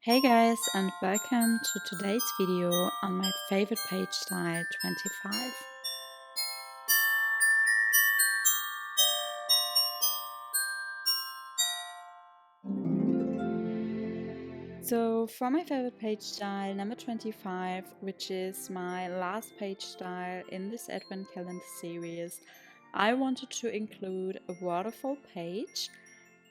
Hey guys, and welcome to today's video on my favorite page style 25. So for my favorite page style number 25, which is my last page style in this advent calendar series, I wanted to include a waterfall page.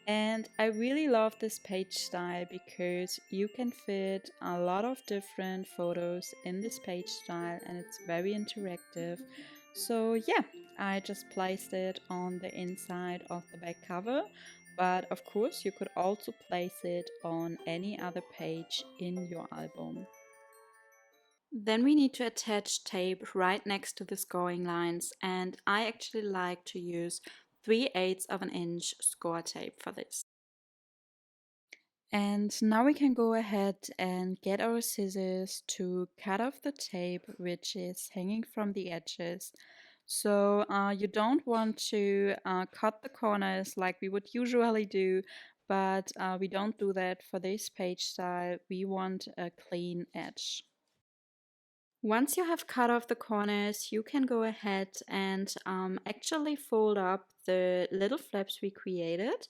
And I really love this page style because you can fit a lot of different photos in this page style and it's very interactive. So yeah, I just placed it on the inside of the back cover, but of course you could also place it on any other page in your album. Then we need to attach tape right next to the scoring lines, and I actually like to use 3/8 of an inch score tape for this. And now we can go ahead and get our scissors to cut off the tape which is hanging from the edges. So you don't want to cut the corners like we would usually do, but we don't do that for this page style. We want a clean edge. Once you have cut off the corners, you can go ahead and actually fold up the little flaps we created.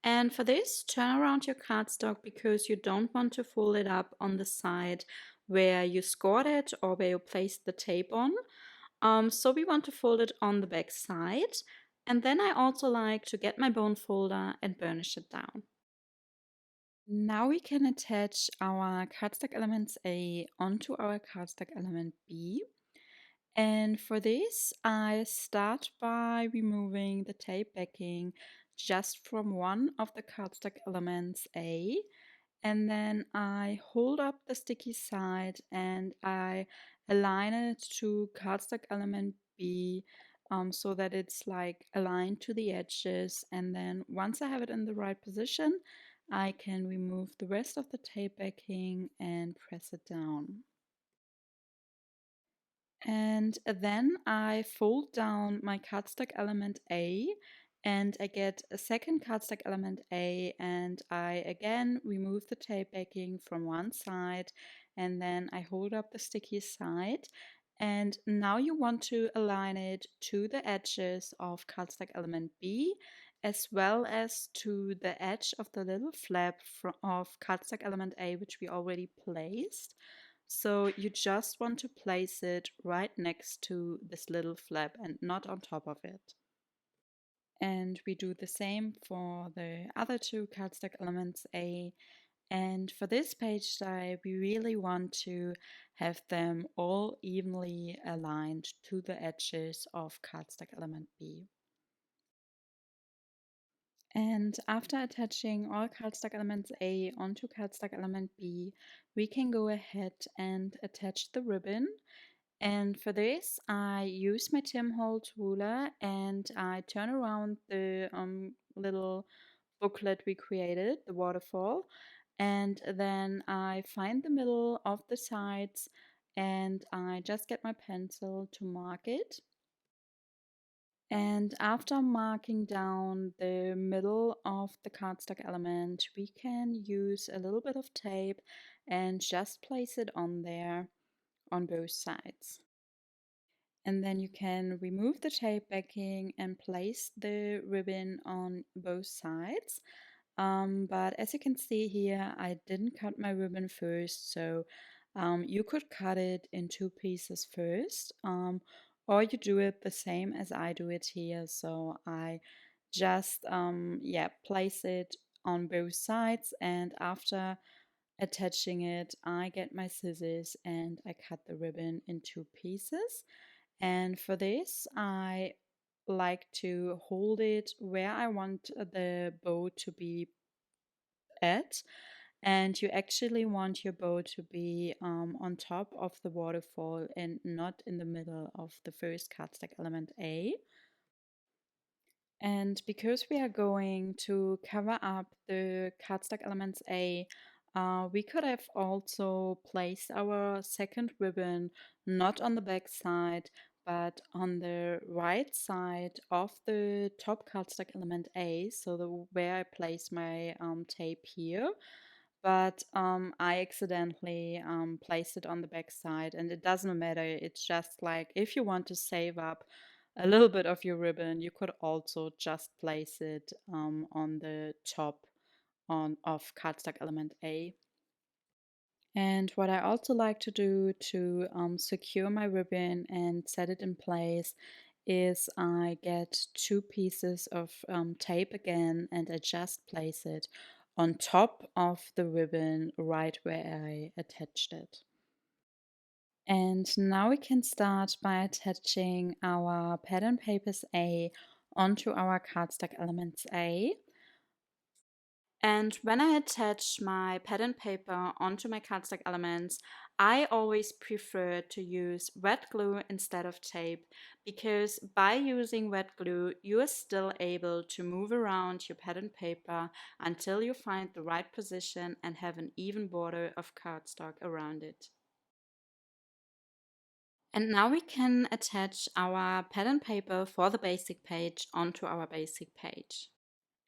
And for this, turn around your cardstock because you don't want to fold it up on the side where you scored it or where you placed the tape on. So we want to fold it on the back side. And then I also like to get my bone folder and burnish it down. Now we can attach our cardstock elements A onto our cardstock element B. And for this, I start by removing the tape backing just from one of the cardstock elements A. And then I hold up the sticky side and I align it to cardstock element B so that it's like aligned to the edges. And then once I have it in the right position, I can remove the rest of the tape backing and press it down. And then I fold down my cardstock element A and I get a second cardstock element A and I again remove the tape backing from one side and then I hold up the sticky side. And now you want to align it to the edges of cardstock element B as well as to the edge of the little flap of cardstock element A which we already placed. So you just want to place it right next to this little flap and not on top of it. And we do the same for the other two cardstock elements A. And for this page style, we really want to have them all evenly aligned to the edges of cardstock element B. And after attaching all cardstock elements A onto cardstock element B, we can go ahead and attach the ribbon. And for this, I use my Tim Holtz ruler and I turn around the little booklet we created, the waterfall, and then I find the middle of the sides and I just get my pencil to mark it. And after marking down the middle of the cardstock element, we can use a little bit of tape and just place it on there on both sides. And then you can remove the tape backing and place the ribbon on both sides. But as you can see here, I didn't cut my ribbon first, so you could cut it in two pieces first, or you do it the same as I do it here. So I just place it on both sides, and after attaching it, I get my scissors and I cut the ribbon in two pieces. And for this, I like to hold it where I want the bow to be at. And you actually want your bow to be on top of the waterfall and not in the middle of the first cardstock element A. And because we are going to cover up the cardstock elements A, we could have also placed our second ribbon not on the back side, but on the right side of the top cardstock element A, so where I place my tape here. but I accidentally placed it on the back side, and it doesn't matter. It's just like if you want to save up a little bit of your ribbon, you could also just place it on the top of cardstock element A. And what I also like to do to secure my ribbon and set it in place is I get two pieces of tape again, and I just place it on top of the ribbon right where I attached it. And now we can start by attaching our pattern papers A onto our cardstock elements A. And when I attach my pattern paper onto my cardstock elements, I always prefer to use wet glue instead of tape, because by using wet glue, you are still able to move around your pattern paper until you find the right position and have an even border of cardstock around it. And now we can attach our pattern paper for the basic page onto our basic page.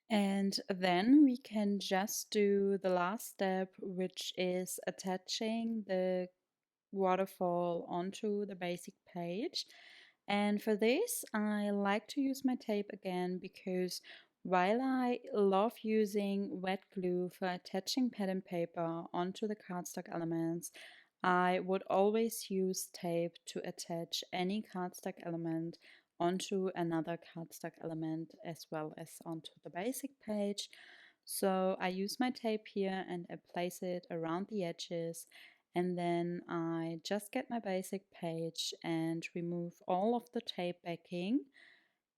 And then we can just do the last step, which is attaching the waterfall onto the basic page. And for this, I like to use my tape again, because while I love using wet glue for attaching pattern paper onto the cardstock elements, I would always use tape to attach any cardstock element onto another cardstock element as well as onto the basic page. So I use my tape here and I place it around the edges, and then I just get my basic page and remove all of the tape backing,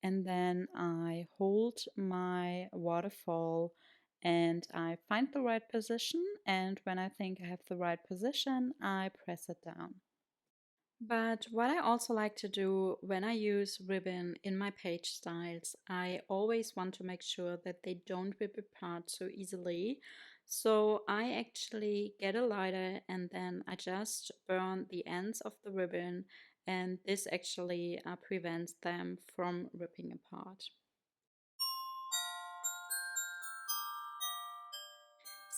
and then I hold my waterfall and I find the right position, and when I think I have the right position, I press it down. But what I also like to do when I use ribbon in my page styles, I always want to make sure that they don't rip apart so easily. So I actually get a lighter and then I just burn the ends of the ribbon, and this actually prevents them from ripping apart.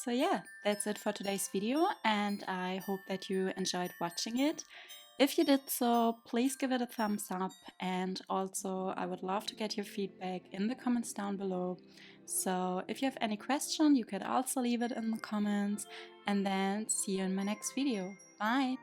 So yeah, that's it for today's video, and I hope that you enjoyed watching it. If you did so, please give it a thumbs up, and also I would love to get your feedback in the comments down below. So if you have any question, you could also leave it in the comments, and then see you in my next video. Bye!